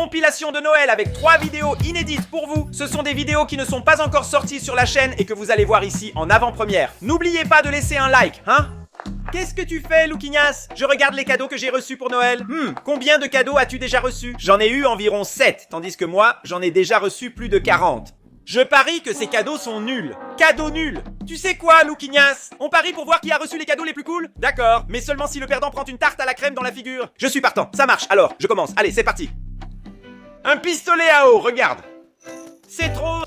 compilation de Noël avec 3 vidéos inédites pour vous. Ce sont des vidéos qui ne sont pas encore sorties sur la chaîne et que vous allez voir ici en avant-première. N'oubliez pas de laisser un like, hein? Qu'est-ce que tu fais, Louquignas? Je regarde les cadeaux que j'ai reçus pour Noël. Combien de cadeaux as-tu déjà reçus? J'en ai eu environ 7, tandis que moi, j'en ai déjà reçu plus de 40. Je parie que ces cadeaux sont nuls. Cadeaux nuls. Tu sais quoi, Louquignas? On parie pour voir qui a reçu les cadeaux les plus cool? D'accord, mais seulement si le perdant prend une tarte à la crème dans la figure. Je suis partant, ça marche. Alors, je commence. Allez, c'est parti. Un pistolet à eau, regarde. C'est trop...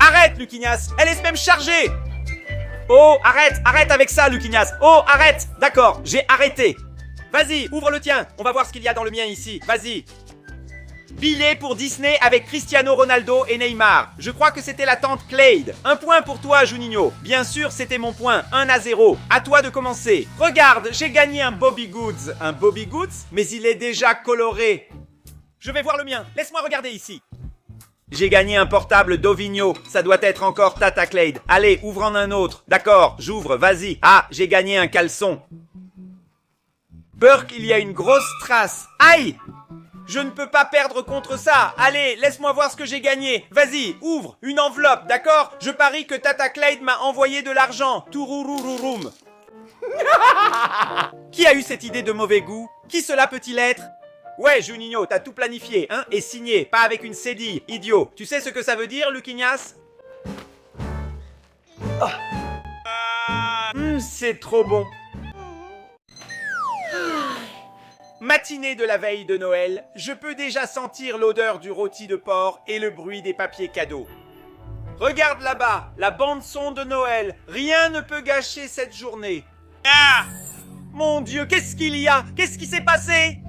Arrête, Louquignas. Elle est même chargée. Oh, arrête avec ça, Louquignas. Oh, arrête. D'accord, j'ai arrêté. Vas-y, ouvre le tien. On va voir ce qu'il y a dans le mien ici. Vas-y. Billet pour Disney avec Cristiano Ronaldo et Neymar. Je crois que c'était la tante Clade. Un point pour toi, Juninho. Bien sûr, c'était mon point. 1-0. À toi de commencer. Regarde, j'ai gagné un Bobby Goods. Un Bobby Goods? Mais il est déjà coloré. Je vais voir le mien. Laisse-moi regarder ici. J'ai gagné un portable Dovigno. Ça doit être encore Tata Clade. Allez, ouvre en un autre. D'accord, j'ouvre, vas-y. Ah, j'ai gagné un caleçon. Burke, il y a une grosse trace. Aïe! Je ne peux pas perdre contre ça. Allez, laisse-moi voir ce que j'ai gagné. Vas-y, ouvre une enveloppe, d'accord? Je parie que Tata Clade m'a envoyé de l'argent. Tourourourouroum. Qui a eu cette idée de mauvais goût? Qui cela peut-il être? Ouais, Juninho, t'as tout planifié, hein? Et signé, pas avec une cédille, idiot. Tu sais ce que ça veut dire, Louquignas? C'est trop bon. Matinée de la veille de Noël, je peux déjà sentir l'odeur du rôti de porc et le bruit des papiers cadeaux. Regarde là-bas, la bande-son de Noël. Rien ne peut gâcher cette journée. Ah! Mon Dieu, qu'est-ce qu'il y a? Qu'est-ce qui s'est passé?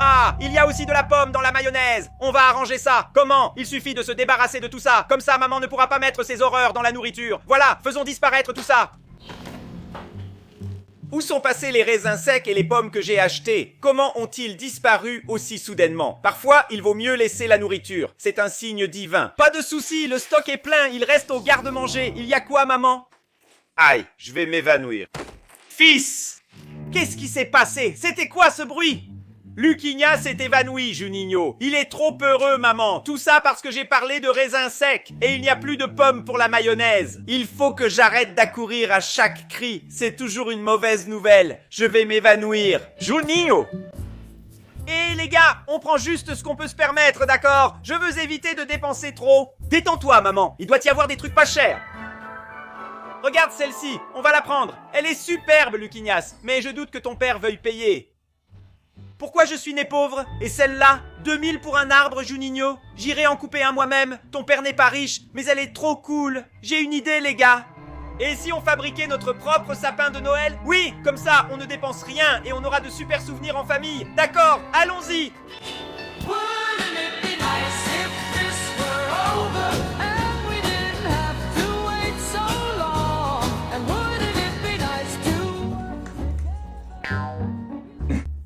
Ah, il y a aussi de la pomme dans la mayonnaise. On va arranger ça. Comment? Il suffit de se débarrasser de tout ça. Comme ça, maman ne pourra pas mettre ses horreurs dans la nourriture. Voilà, faisons disparaître tout ça. Où sont passés les raisins secs et les pommes que j'ai achetées? Comment ont-ils disparu aussi soudainement? Parfois, il vaut mieux laisser la nourriture. C'est un signe divin. Pas de souci, le stock est plein. Il reste au garde-manger. Il y a quoi, maman? Aïe, je vais m'évanouir. Fils! Qu'est-ce qui s'est passé? C'était quoi ce bruit? Louquignas s'est évanoui, Juninho. Il est trop heureux, maman. Tout ça parce que j'ai parlé de raisins secs. Et il n'y a plus de pommes pour la mayonnaise. Il faut que j'arrête d'accourir à chaque cri. C'est toujours une mauvaise nouvelle. Je vais m'évanouir. Juninho! Eh les gars, on prend juste ce qu'on peut se permettre, d'accord? Je veux éviter de dépenser trop. Détends-toi, maman. Il doit y avoir des trucs pas chers. Regarde celle-ci. On va la prendre. Elle est superbe, Louquignas. Mais je doute que ton père veuille payer. Pourquoi je suis né pauvre? Et celle-là? 2000 pour un arbre, Juninho? J'irai en couper un moi-même. Ton père n'est pas riche, mais elle est trop cool. J'ai une idée, les gars. Et si on fabriquait notre propre sapin de Noël? Oui, comme ça, on ne dépense rien et on aura de super souvenirs en famille. D'accord, allons-y.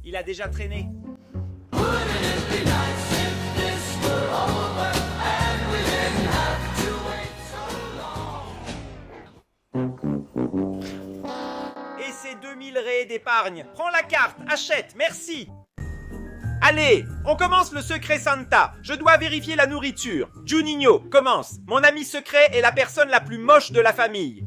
Il a déjà traîné. Et ces 2000 raies d'épargne. Prends la carte, achète, merci. Allez, on commence le secret Santa. Je dois vérifier la nourriture. Juninho, commence. Mon ami secret est la personne la plus moche de la famille.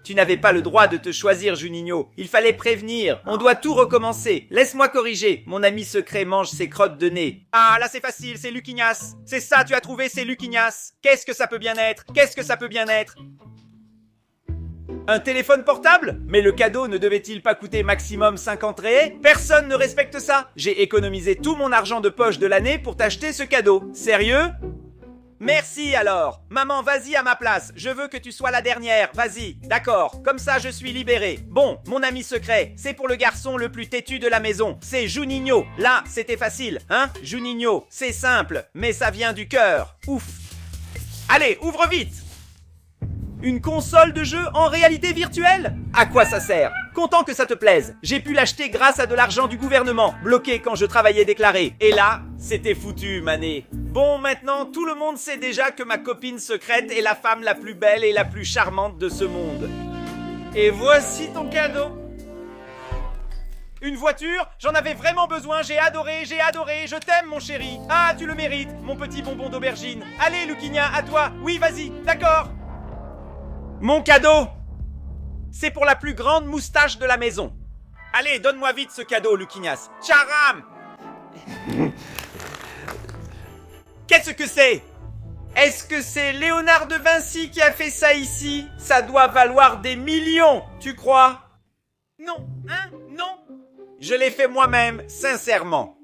Tu n'avais pas le droit de te choisir, Juninho. Il fallait prévenir. On doit tout recommencer. Laisse-moi corriger. Mon ami secret mange ses crottes de nez. Ah, là c'est facile, c'est Louquignas. C'est ça, tu as trouvé, c'est Louquignas. Qu'est-ce que ça peut bien être? Qu'est-ce que ça peut bien être? Un téléphone portable? Mais le cadeau ne devait-il pas coûter maximum 50 raies? Personne ne respecte ça. J'ai économisé tout mon argent de poche de l'année pour t'acheter ce cadeau. Sérieux? Merci alors. Maman, vas-y à ma place. Je veux que tu sois la dernière. Vas-y. D'accord. Comme ça, je suis libéré. Bon, mon ami secret, c'est pour le garçon le plus têtu de la maison. C'est Juninho. Là, c'était facile, hein? Juninho, c'est simple, mais ça vient du cœur. Ouf. Allez, ouvre vite. Une console de jeu en réalité virtuelle? À quoi ça sert? Content que ça te plaise. J'ai pu l'acheter grâce à de l'argent du gouvernement, bloqué quand je travaillais déclaré. Et là, c'était foutu, mané. Bon, maintenant, tout le monde sait déjà que ma copine secrète est la femme la plus belle et la plus charmante de ce monde. Et voici ton cadeau. Une voiture? J'en avais vraiment besoin, j'ai adoré, je t'aime mon chéri. Ah, tu le mérites, mon petit bonbon d'aubergine. Allez, Luquinia, à toi. Oui, vas-y, d'accord. Mon cadeau, c'est pour la plus grande moustache de la maison. Allez, donne-moi vite ce cadeau, Luquinias. Charam! Qu'est-ce que c'est? Est-ce que c'est Léonard de Vinci qui a fait ça ici? Ça doit valoir des millions, tu crois? Non, hein? Non. Je l'ai fait moi-même, sincèrement.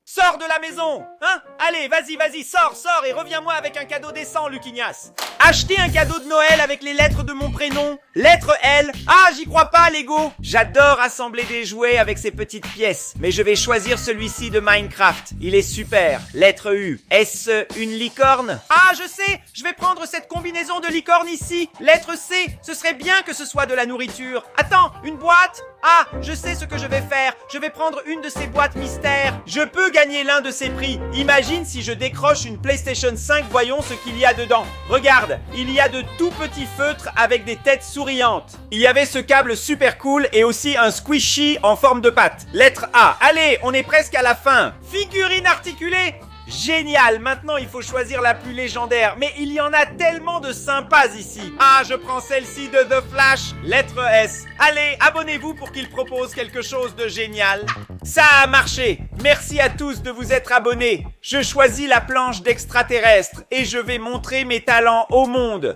Sors de la maison, hein? Allez, vas-y, sors et reviens-moi avec un cadeau décent, Luquinias. Acheter un cadeau de Noël avec les lettres de mon prénom. Lettre L. Ah, j'y crois pas, Lego. J'adore assembler des jouets avec ces petites pièces. Mais je vais choisir celui-ci de Minecraft. Il est super. Lettre U. Est-ce une licorne? Ah, je sais. Je vais prendre cette combinaison de licorne ici. Lettre C. Ce serait bien que ce soit de la nourriture. Attends, une boîte? Ah, je sais ce que je vais faire. Je vais prendre une de ces boîtes mystères. Je peux gagner l'un de ces prix. Imagine si je décroche une PlayStation 5, voyons ce qu'il y a dedans. Regarde, il y a de tout petits feutres avec des têtes souriantes. Il y avait ce câble super cool et aussi un squishy en forme de patte. Lettre A. Allez, on est presque à la fin. Figurine articulée. Génial, maintenant il faut choisir la plus légendaire, mais il y en a tellement de sympas ici. Ah, je prends celle-ci de The Flash, lettre S. Allez, abonnez-vous pour qu'il propose quelque chose de génial. Ça a marché, merci à tous de vous être abonnés. Je choisis la planche d'extraterrestre et je vais montrer mes talents au monde.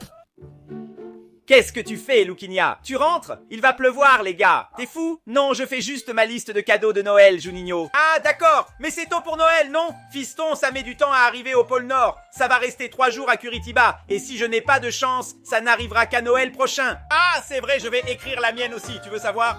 Qu'est-ce que tu fais, Luquinia? Tu rentres? Il va pleuvoir, les gars. T'es fou? Non, je fais juste ma liste de cadeaux de Noël, Juninho. Ah, d'accord. Mais c'est tôt pour Noël, non? Fiston, ça met du temps à arriver au pôle Nord. Ça va rester 3 jours à Curitiba. Et si je n'ai pas de chance, ça n'arrivera qu'à Noël prochain. Ah, c'est vrai, je vais écrire la mienne aussi. Tu veux savoir?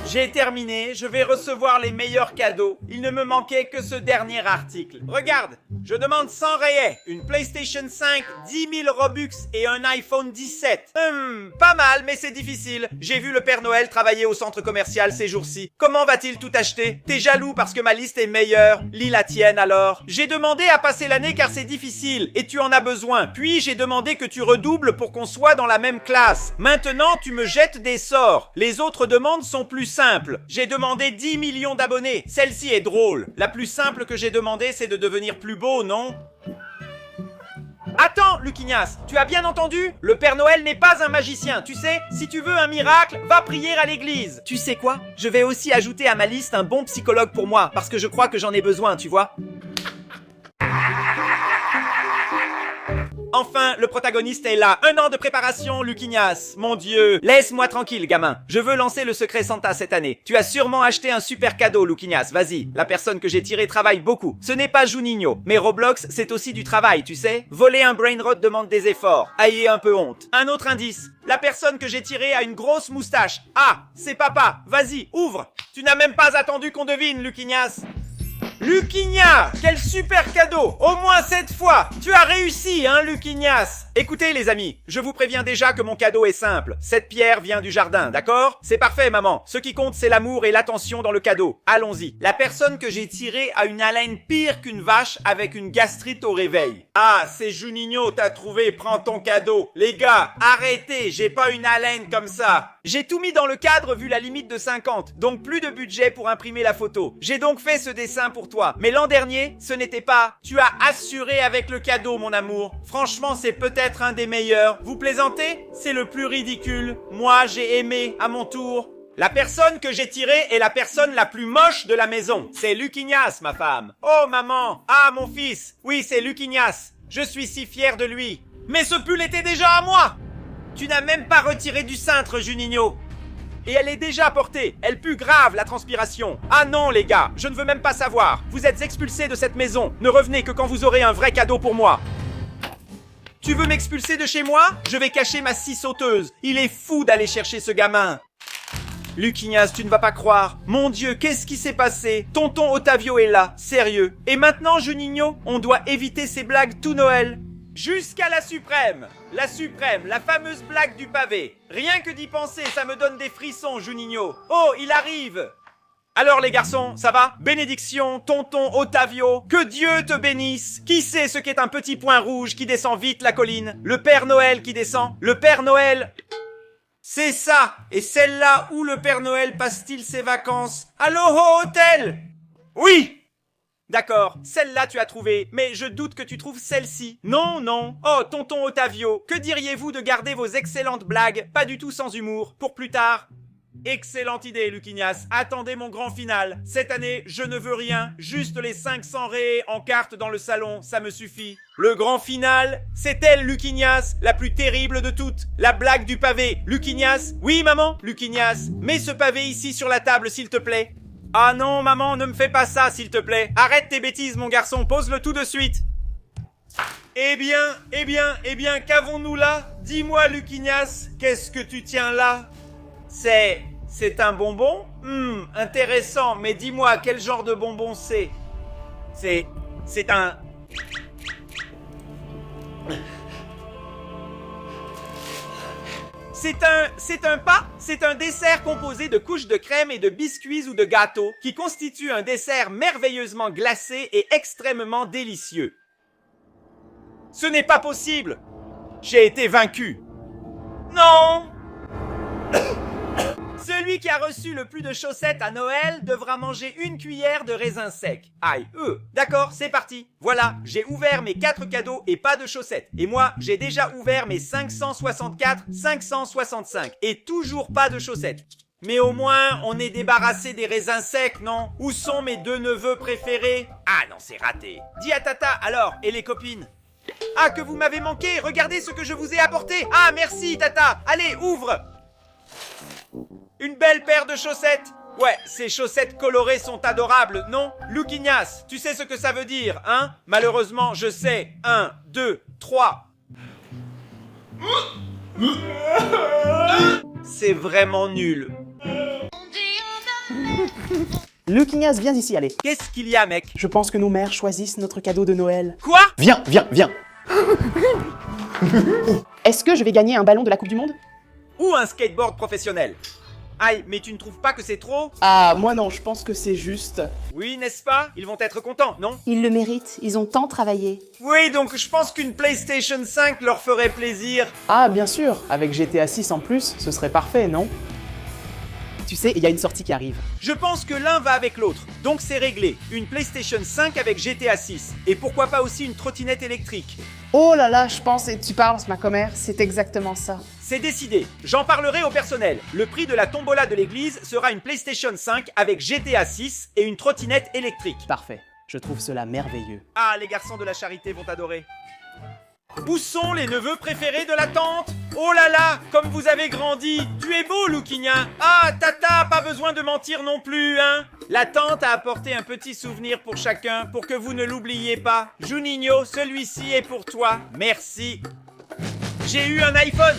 J'ai terminé, je vais recevoir les meilleurs cadeaux. Il ne me manquait que ce dernier article. Regarde, je demande 100 rayets, une PlayStation 5, 10 000 Robux et un iPhone 17. Pas mal, mais c'est difficile. J'ai vu le Père Noël travailler au centre commercial ces jours-ci. Comment va-t-il tout acheter? T'es jaloux parce que ma liste est meilleure. Lis la tienne alors. J'ai demandé à passer l'année car c'est difficile et tu en as besoin. Puis j'ai demandé que tu redoubles pour qu'on soit dans la même classe. Maintenant, tu me jettes des sorts. Les autres demandes sont plus simple. J'ai demandé 10 millions d'abonnés. Celle-ci est drôle. La plus simple que j'ai demandé, c'est de devenir plus beau, non? Attends, Luquinias, tu as bien entendu? Le Père Noël n'est pas un magicien, tu sais? Si tu veux un miracle, va prier à l'église. Tu sais quoi? Je vais aussi ajouter à ma liste un bon psychologue pour moi, parce que je crois que j'en ai besoin, tu vois? Enfin, le protagoniste est là. 1 an de préparation, Luquinias. Mon Dieu. Laisse-moi tranquille, gamin. Je veux lancer le secret Santa cette année. Tu as sûrement acheté un super cadeau, Luquinias. Vas-y. La personne que j'ai tirée travaille beaucoup. Ce n'est pas Juninho. Mais Roblox, c'est aussi du travail, tu sais. Voler un brainrot demande des efforts. Ayez un peu honte. Un autre indice. La personne que j'ai tirée a une grosse moustache. Ah, c'est papa. Vas-y, ouvre. Tu n'as même pas attendu qu'on devine, Luquinias. Luquinia, quel super cadeau! Au moins cette fois! Tu as réussi, hein, Luquinias? Écoutez, les amis, je vous préviens déjà que mon cadeau est simple. Cette pierre vient du jardin, d'accord? C'est parfait, maman. Ce qui compte, c'est l'amour et l'attention dans le cadeau. Allons-y. La personne que j'ai tirée a une haleine pire qu'une vache avec une gastrite au réveil. Ah, c'est Juninho, t'as trouvé, prends ton cadeau. Les gars, arrêtez, j'ai pas une haleine comme ça. J'ai tout mis dans le cadre vu la limite de 50, donc plus de budget pour imprimer la photo. J'ai donc fait ce dessin pour toi. Mais l'an dernier, ce n'était pas. Tu as assuré avec le cadeau, mon amour. Franchement, c'est peut-être un des meilleurs. Vous plaisantez? C'est le plus ridicule. Moi, j'ai aimé, à mon tour. La personne que j'ai tirée est la personne la plus moche de la maison. C'est Luquinias, ma femme. Oh, maman. Ah, mon fils. Oui, c'est Luquinias. Je suis si fier de lui. Mais ce pull était déjà à moi. Tu n'as même pas retiré du cintre, Juninho. Et elle est déjà portée. Elle pue grave, la transpiration. Ah non, les gars, je ne veux même pas savoir. Vous êtes expulsés de cette maison. Ne revenez que quand vous aurez un vrai cadeau pour moi. Tu veux m'expulser de chez moi? Je vais cacher ma scie sauteuse. Il est fou d'aller chercher ce gamin. Luquinias, tu ne vas pas croire. Mon Dieu, qu'est-ce qui s'est passé? Tonton Ottavio est là, sérieux. Et maintenant, Juninho, on doit éviter ces blagues tout Noël. Jusqu'à la suprême, la fameuse blague du pavé. Rien que d'y penser, ça me donne des frissons, Juninho. Oh, il arrive. Alors les garçons, ça va? Bénédiction, tonton Ottavio, que Dieu te bénisse. Qui sait ce qu'est un petit point rouge qui descend vite la colline? Le Père Noël qui descend? Le Père Noël... C'est ça. Et celle-là, où le Père Noël passe-t-il ses vacances? Aloha Hotel. Oui. D'accord, celle-là tu as trouvé, mais je doute que tu trouves celle-ci. Non, non. Oh, tonton Otavio, que diriez-vous de garder vos excellentes blagues, pas du tout sans humour, pour plus tard? Excellente idée, Lucinias. Attendez mon grand final. Cette année, je ne veux rien, juste les 500 raies en carte dans le salon, ça me suffit. Le grand final, c'est elle, Lucinias, la plus terrible de toutes. La blague du pavé. Lucinias? Oui, maman? Lucinias, mets ce pavé ici sur la table, s'il te plaît. Ah non, maman, ne me fais pas ça, s'il te plaît. Arrête tes bêtises, mon garçon, pose-le tout de suite. Eh bien, qu'avons-nous là? Dis-moi, Lucinias, qu'est-ce que tu tiens là? C'est un bonbon? Intéressant, mais dis-moi, quel genre de bonbon c'est? C'est un... C'est un dessert composé de couches de crème et de biscuits ou de gâteaux qui constitue un dessert merveilleusement glacé et extrêmement délicieux. Ce n'est pas possible! J'ai été vaincu. Non! Celui qui a reçu le plus de chaussettes à Noël devra manger une cuillère de raisin sec. Aïe, d'accord, c'est parti. Voilà, j'ai ouvert mes 4 cadeaux et pas de chaussettes. Et moi, j'ai déjà ouvert mes 564, 565 et toujours pas de chaussettes. Mais au moins, on est débarrassé des raisins secs, non? Où sont mes 2 neveux préférés? Ah non, c'est raté. Dis à Tata, alors, et les copines? Ah, que vous m'avez manqué, regardez ce que je vous ai apporté. Ah, merci, Tata. Allez, ouvre. Une belle paire de chaussettes. Ouais, ces chaussettes colorées sont adorables, non? Lucinias, tu sais ce que ça veut dire, hein? Malheureusement, je sais. 1, 2, 3. C'est vraiment nul. Lucinias, viens ici, allez. Qu'est-ce qu'il y a, mec? Je pense que nos mères choisissent notre cadeau de Noël. Quoi? Viens. Est-ce que je vais gagner un ballon de la Coupe du Monde? Ou un skateboard professionnel? Aïe, mais tu ne trouves pas que c'est trop? Ah, moi non, je pense que c'est juste. Oui, n'est-ce pas? Ils vont être contents, non? Ils le méritent, ils ont tant travaillé. Oui, donc je pense qu'une PlayStation 5 leur ferait plaisir. Ah, bien sûr, avec GTA 6 en plus, ce serait parfait, non? Tu sais, il y a une sortie qui arrive. Je pense que l'un va avec l'autre, donc c'est réglé. Une PlayStation 5 avec GTA 6. Et pourquoi pas aussi une trottinette électrique? Oh là là, je pense, et tu parles, ma commère, c'est exactement ça. C'est décidé, j'en parlerai au personnel. Le prix de la tombola de l'église sera une PlayStation 5 avec GTA 6 et une trottinette électrique. Parfait, je trouve cela merveilleux. Ah, les garçons de la charité vont adorer. Où sont les neveux préférés de la tante? Oh là là, comme vous avez grandi. Tu es beau, Luquinien. Ah, Tata, pas besoin de mentir non plus, hein. La tante a apporté un petit souvenir pour chacun, pour que vous ne l'oubliez pas. Juninho, celui-ci est pour toi. Merci. J'ai eu un iPhone.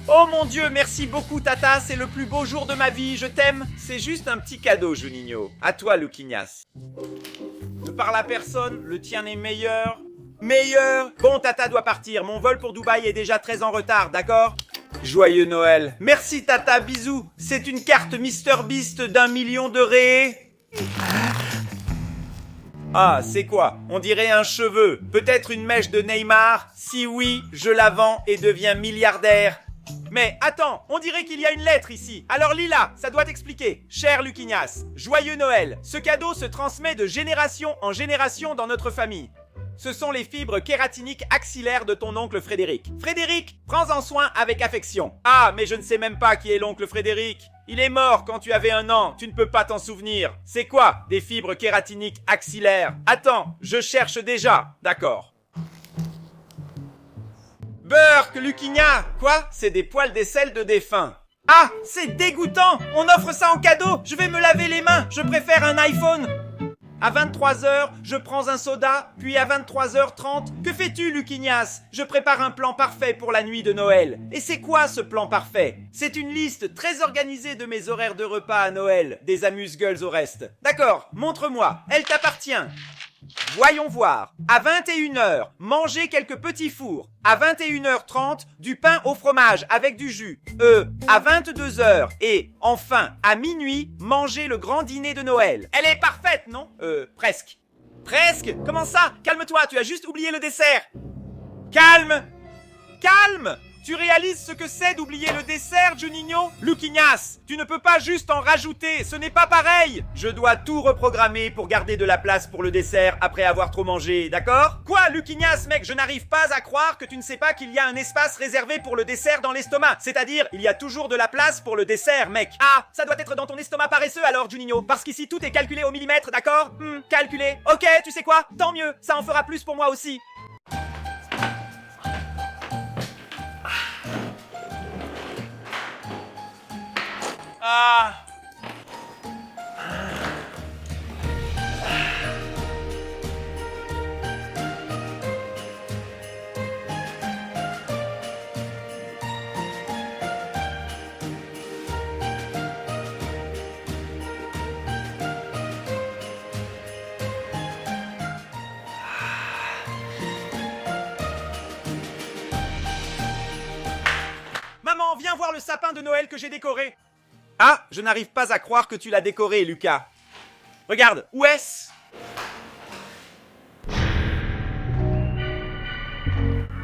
Oh mon Dieu, merci beaucoup, Tata. C'est le plus beau jour de ma vie. Je t'aime. C'est juste un petit cadeau, Juninho. À toi, Luquinhas. Ne parle à personne. Le tien est meilleur. Meilleur. Bon, Tata doit partir. Mon vol pour Dubaï est déjà très en retard, d'accord? Joyeux Noël. Merci, Tata. Bisous. C'est une carte MrBeast d'1 million de ré. Ah, c'est quoi? On dirait un cheveu. Peut-être une mèche de Neymar? Si oui, je la vends et deviens milliardaire. Mais attends, on dirait qu'il y a une lettre ici. Alors Lila, ça doit t'expliquer. Cher Luquinhas, joyeux Noël. Ce cadeau se transmet de génération en génération dans notre famille. Ce sont les fibres kératiniques axillaires de ton oncle Frédéric. Frédéric, prends-en soin avec affection. Ah, mais je ne sais même pas qui est l'oncle Frédéric. Il est mort quand tu avais 1 an, tu ne peux pas t'en souvenir. C'est quoi, des fibres kératiniques axillaires? Attends, je cherche déjà. D'accord. Burk, Luquinha. Quoi? C'est des poils d'aisselle de défunt. Ah, c'est dégoûtant. On offre ça en cadeau. Je vais me laver les mains. Je préfère un iPhone. À 23h, je prends un soda, puis à 23h30, que fais-tu, Luquinhas? Je prépare un plan parfait pour la nuit de Noël. Et c'est quoi ce plan parfait? C'est une liste très organisée de mes horaires de repas à Noël, des amuse-gueules au reste. D'accord, montre-moi, elle t'appartient. Voyons voir. À 21h, mangez quelques petits fours. À 21h30, du pain au fromage avec du jus. À 22h et enfin à minuit, mangez le grand dîner de Noël. Elle est parfaite, non? Presque. Presque? Comment ça? Calme-toi, tu as juste oublié le dessert. Calme! Calme! Tu réalises ce que c'est d'oublier le dessert, Juninho? Luquinhas, tu ne peux pas juste en rajouter, ce n'est pas pareil. Je dois tout reprogrammer pour garder de la place pour le dessert après avoir trop mangé, d'accord? Quoi, Luquinhas, mec, je n'arrive pas à croire que tu ne sais pas qu'il y a un espace réservé pour le dessert dans l'estomac. C'est-à-dire, il y a toujours de la place pour le dessert, mec. Ah, ça doit être dans ton estomac paresseux alors, Juninho, parce qu'ici tout est calculé au millimètre, d'accord? Calculé. Ok, tu sais quoi? Tant mieux, ça en fera plus pour moi aussi. Ah. Maman, viens voir le sapin de Noël que j'ai décoré. Ah, je n'arrive pas à croire que tu l'as décoré, Lucas. Regarde, où est-ce?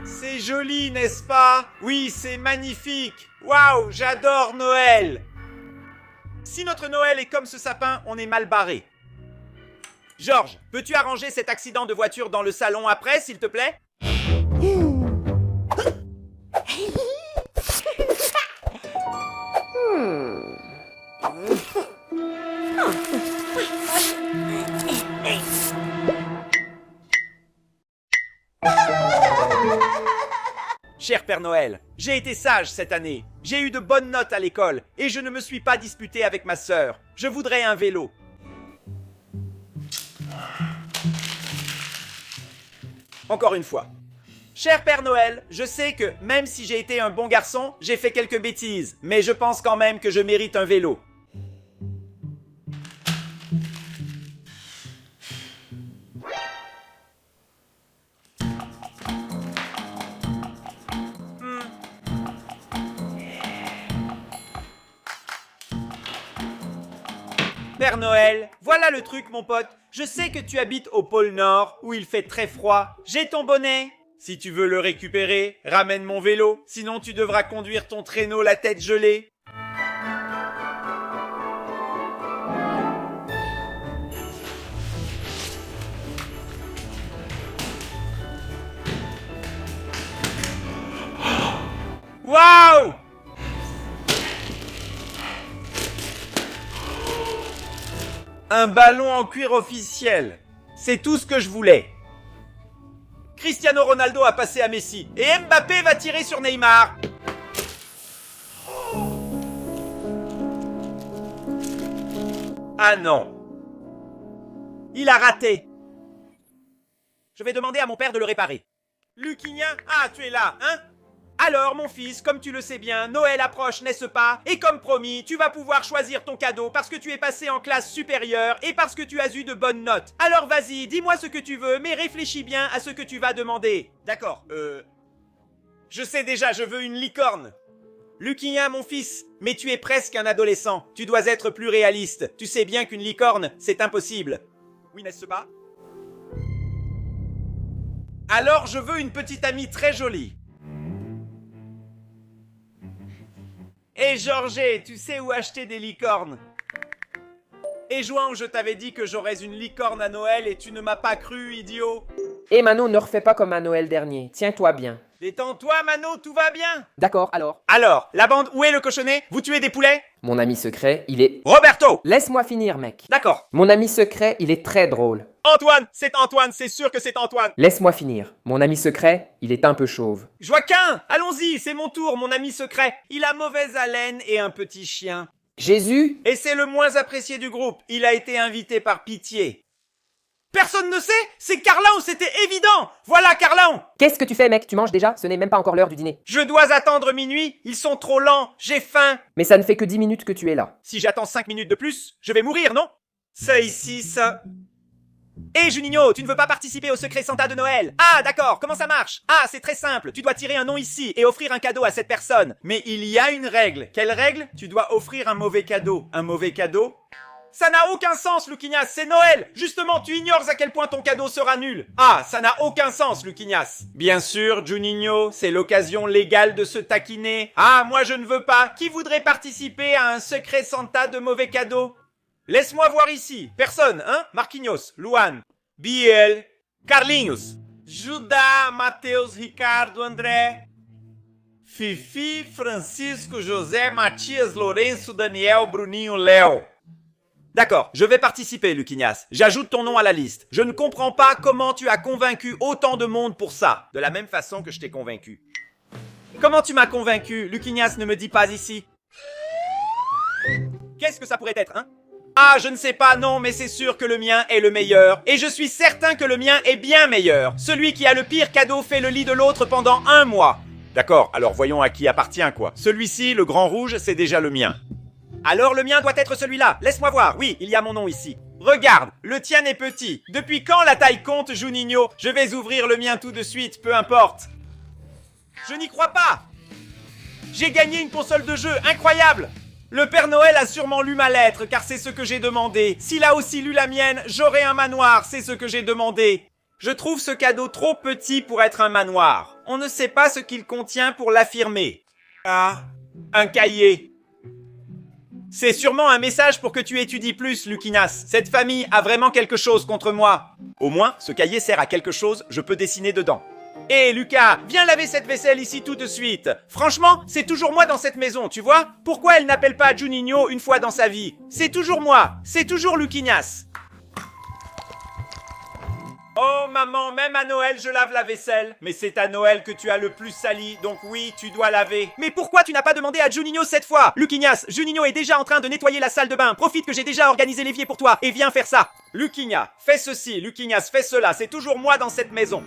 C'est joli, n'est-ce pas? Oui, c'est magnifique. Waouh, j'adore Noël. Si notre Noël est comme ce sapin, on est mal barré. Georges, peux-tu arranger cet accident de voiture dans le salon après, s'il te plaît? Cher Père Noël, j'ai été sage cette année. J'ai eu de bonnes notes à l'école et je ne me suis pas disputé avec ma sœur. Je voudrais un vélo. Encore une fois. Cher Père Noël, je sais que même si j'ai été un bon garçon, j'ai fait quelques bêtises, mais je pense quand même que je mérite un vélo. Père Noël, voilà le truc mon pote. Je sais que tu habites au pôle Nord, où il fait très froid. J'ai ton bonnet. Si tu veux le récupérer, ramène mon vélo. Sinon tu devras conduire ton traîneau la tête gelée. Waouh! Un ballon en cuir officiel. C'est tout ce que je voulais. Cristiano Ronaldo a passé à Messi. Et Mbappé va tirer sur Neymar. Ah non. Il a raté. Je vais demander à mon père de le réparer. Luquinha, ah tu es là, hein? Alors, mon fils, comme tu le sais bien, Noël approche, n'est-ce pas? Et comme promis, tu vas pouvoir choisir ton cadeau parce que tu es passé en classe supérieure et parce que tu as eu de bonnes notes. Alors vas-y, dis-moi ce que tu veux, mais réfléchis bien à ce que tu vas demander. D'accord, je sais déjà, je veux une licorne. Luquinha, mon fils, mais tu es presque un adolescent. Tu dois être plus réaliste. Tu sais bien qu'une licorne, c'est impossible. Oui, n'est-ce pas? Alors, je veux une petite amie très jolie. Et Georges, tu sais où acheter des licornes? Et Joan, je t'avais dit que j'aurais une licorne à Noël et tu ne m'as pas cru, idiot. Et Mano, ne refais pas comme à Noël dernier. Tiens-toi bien. Détends-toi, Mano, tout va bien. D'accord, alors. Alors, la bande, où est le cochonnet? Vous tuez des poulets? Mon ami secret, il est... Roberto! Laisse-moi finir, mec. D'accord. Mon ami secret, il est très drôle. Antoine, c'est sûr que c'est Antoine. Laisse-moi finir. Mon ami secret, il est un peu chauve. Joaquin, allons-y, c'est mon tour, mon ami secret. Il a mauvaise haleine et un petit chien. Jésus? Et c'est le moins apprécié du groupe. Il a été invité par pitié. Personne ne sait? C'est Carlin, c'était évident! Voilà Carlin! Qu'est-ce que tu fais, mec? Tu manges déjà? Ce n'est même pas encore l'heure du dîner. Je dois attendre minuit, ils sont trop lents, j'ai faim. Mais ça ne fait que 10 minutes que tu es là. Si j'attends 5 minutes de plus, je vais mourir, non? Ça ici, ça... Hé Juninho, tu ne veux pas participer au secret Santa de Noël? Ah d'accord, comment ça marche? Ah, c'est très simple, tu dois tirer un nom ici et offrir un cadeau à cette personne. Mais il y a une règle. Quelle règle? Tu dois offrir un mauvais cadeau. Un mauvais cadeau? Ça n'a aucun sens, Lucinias, c'est Noël. Justement, tu ignores à quel point ton cadeau sera nul. Ah, ça n'a aucun sens, Lucinias. Bien sûr, Juninho, c'est l'occasion légale de se taquiner. Ah, moi je ne veux pas. Qui voudrait participer à un secret Santa de mauvais cadeaux? Laisse-moi voir ici. Personne, hein? Marquinhos, Luan, Biel, Carlinhos, Judá, Mateus, Ricardo, André, Fifi, Francisco, José, Matias, Lourenço, Daniel, Bruninho, Léo. D'accord, je vais participer, Lucinias. J'ajoute ton nom à la liste. Je ne comprends pas comment tu as convaincu autant de monde pour ça. De la même façon que je t'ai convaincu. Comment tu m'as convaincu? Lucinias ne me dit pas ici. Qu'est-ce que ça pourrait être, hein? Ah, je ne sais pas, non, mais c'est sûr que le mien est le meilleur. Et je suis certain que le mien est bien meilleur. Celui qui a le pire cadeau fait le lit de l'autre pendant 1 mois. D'accord, alors voyons à qui appartient quoi. Celui-ci, le grand rouge, c'est déjà le mien. Alors le mien doit être celui-là. Laisse-moi voir. Oui, il y a mon nom ici. Regarde, le tien est petit. Depuis quand la taille compte, Juninho? Je vais ouvrir le mien tout de suite, peu importe. Je n'y crois pas. J'ai gagné une console de jeu, incroyable. Le Père Noël a sûrement lu ma lettre, car c'est ce que j'ai demandé. S'il a aussi lu la mienne, j'aurai un manoir, c'est ce que j'ai demandé. Je trouve ce cadeau trop petit pour être un manoir. On ne sait pas ce qu'il contient pour l'affirmer. Ah, un cahier. C'est sûrement un message pour que tu étudies plus, Lucinias. Cette famille a vraiment quelque chose contre moi. Au moins, ce cahier sert à quelque chose, je peux dessiner dedans. Hé, Lucas, viens laver cette vaisselle ici tout de suite. Franchement, c'est toujours moi dans cette maison, tu vois? Pourquoi elle n'appelle pas Juninho une fois dans sa vie? C'est toujours moi, c'est toujours Lucinias. Oh maman, même à Noël je lave la vaisselle. Mais c'est à Noël que tu as le plus sali, donc oui, tu dois laver. Mais pourquoi tu n'as pas demandé à Juninho cette fois? Lucinias, Juninho est déjà en train de nettoyer la salle de bain. Profite que j'ai déjà organisé l'évier pour toi et viens faire ça. Lucinias, fais ceci, Lucinias, fais cela, c'est toujours moi dans cette maison.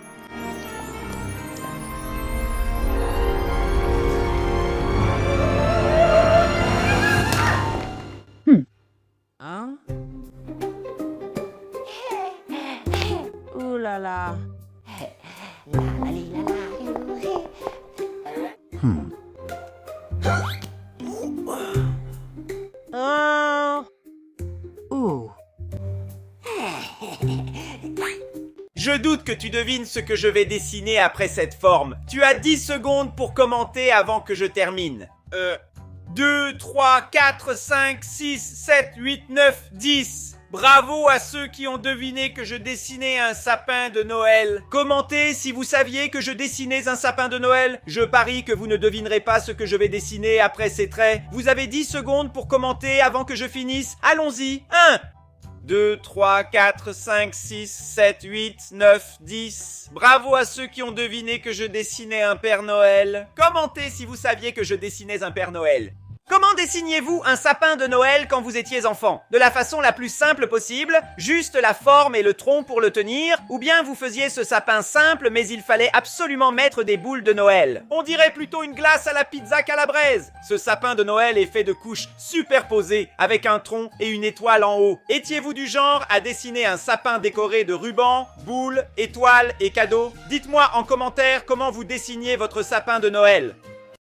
Hein? Ouh là là. Ouh. Je doute que tu devines ce que je vais dessiner après cette forme. Tu as 10 secondes pour commenter avant que je termine. 2, 3, 4, 5, 6, 7, 8, 9, 10. Bravo à ceux qui ont deviné que je dessinais un sapin de Noël. Commentez si vous saviez que je dessinais un sapin de Noël. Je parie que vous ne devinerez pas ce que je vais dessiner après ces traits. Vous avez 10 secondes pour commenter avant que je finisse. Allons-y. 1, 2, 3, 4, 5, 6, 7, 8, 9, 10. Bravo à ceux qui ont deviné que je dessinais un Père Noël. Commentez si vous saviez que je dessinais un Père Noël. Comment dessiniez-vous un sapin de Noël quand vous étiez enfant? De la façon la plus simple possible, juste la forme et le tronc pour le tenir, ou bien vous faisiez ce sapin simple mais il fallait absolument mettre des boules de Noël? On dirait plutôt une glace à la pizza calabraise. Ce sapin de Noël est fait de couches superposées avec un tronc et une étoile en haut. Étiez-vous du genre à dessiner un sapin décoré de rubans, boules, étoiles et cadeaux? Dites-moi en commentaire comment vous dessiniez votre sapin de Noël.